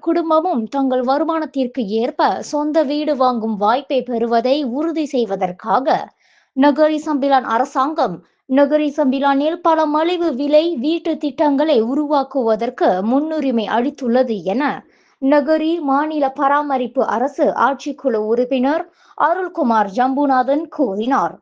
குடும்பமும் தங்கள் வருமானத்திற்கு ஏற்ப சொந்த வீடு வாங்கும் வாய்ப்பை பெறுவதை உறுதி செய்வதற்காக நகரி சம்பிலான் அரசாங்கம் நகரி சம்பிலானில் பல மலிவு விலை வீட்டு திட்டங்களை உருவாக்குவதற்கு முன்னுரிமை அளித்துள்ளது என நகரி மாநில பராமரிப்பு அரசு ஆட்சிக்குழு உறுப்பினர் அருள்குமார் ஜம்புநாதன் கூறினார்.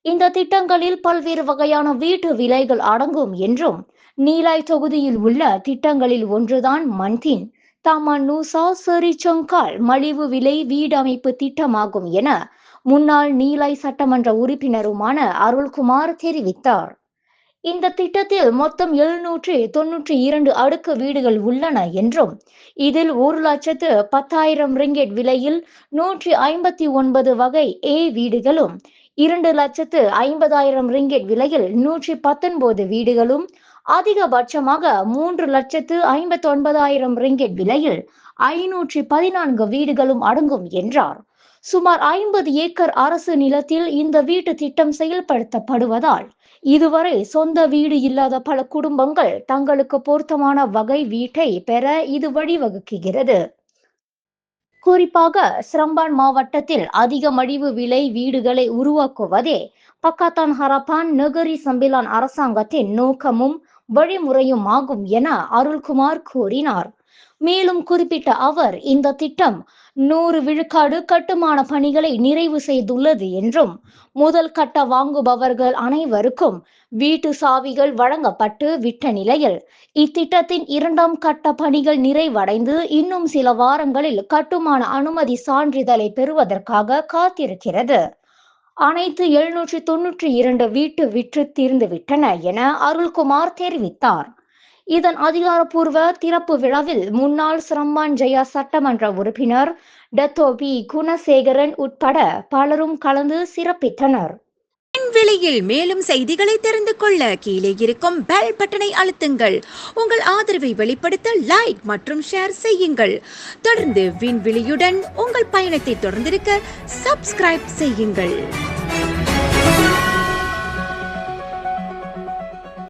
இந்த திட்டங்களில் பல்வேறு வகையான வீட்டு விலைகள் அடங்கும் என்றும் நீலாய் தொகுதியில் உள்ள திட்டங்களில் ஒன்றுதான் மன்தின் தாமான் நூசா செரிச்சொங்கால் மலிவு விலை வீடமைப்பு திட்டமாகும் என முன்னாள் நீலாய் சட்டமன்ற உறுப்பினருமான அருள்குமார் தெரிவித்தார். இந்த திட்டத்தில் மொத்தம் 792 அடுக்கு வீடுகள் உள்ளன என்றும் இதில் 1,10,000 ரிங்கெட் விலையில் 159 வகை ஏ வீடுகளும் 2,50,000 ரிங்கெட் விலையில் 119 வீடுகளும் அதிகபட்சமாக 3,59,000 ரிங்கெட் விலையில் 514 வீடுகளும் அடங்கும் என்றார். சுமார் 50 ஏக்கர் அரசு நிலத்தில் இந்த வீட்டு திட்டம் செயல்படுத்தப்படுவதால் இதுவரை சொந்த வீடு இல்லாத பல குடும்பங்கள் தங்களுக்கு பொருத்தமான வகை வீட்டை பெற இது வழிவகுக்கிறது. குறிப்பாக ஸ்ரம்பான் மாவட்டத்தில் அதிக மலிவு விலை வீடுகளை உருவாக்குவதே பக்காத்தான் ஹரப்பான் நகரி சம்பிலான் அரசாங்கத்தின் நோக்கமும் வழிமுறையும் ஆகும் என அருள்குமார் கூறினார். மேலும் குறிப்பிட்ட அவர் இந்த திட்டம் 100 விழுக்காடு கட்டுமான பணிகளை நிறைவு செய்துள்ளது என்றும் முதல் கட்ட வாங்குபவர்கள் அனைவருக்கும் வீட்டு சாவிகள் வழங்கப்பட்டு விட்ட நிலையில் இத்திட்டத்தின் 2ஆம் கட்ட பணிகள் நிறைவடைந்து இன்னும் சில வாரங்களில் கட்டுமான அனுமதி சான்றிதழை பெறுவதற்காக காத்திருக்கிறது. அனைத்து 792 வீட்டு விற்று தீர்ந்துவிட்டன என அருள்குமார் தெரிவித்தார். இதன் அதிகாரப்பூர்வ திறப்பு விழாவில் முன்னாள் ஸ்ரம்பான் ஜெயா சட்டமன்ற உறுப்பினர் டத்தோ பி குணசேகரன் உட்பட பலரும் கலந்து சிறப்பித்தனர். விண்வெளியில் மேலும் செய்திகளை தெரிந்து கொள்ள கீழே இருக்கும் பெல் பட்டனை அழுத்துங்கள். உங்கள் ஆதரவை வெளிப்படுத்த லைக் மற்றும் ஷேர் செய்யுங்கள். தொடர்ந்து விண்வெளியுடன் உங்கள் பயணத்தை தொடர்ந்திருக்க சப்ஸ்கிரைப் செய்யுங்கள்.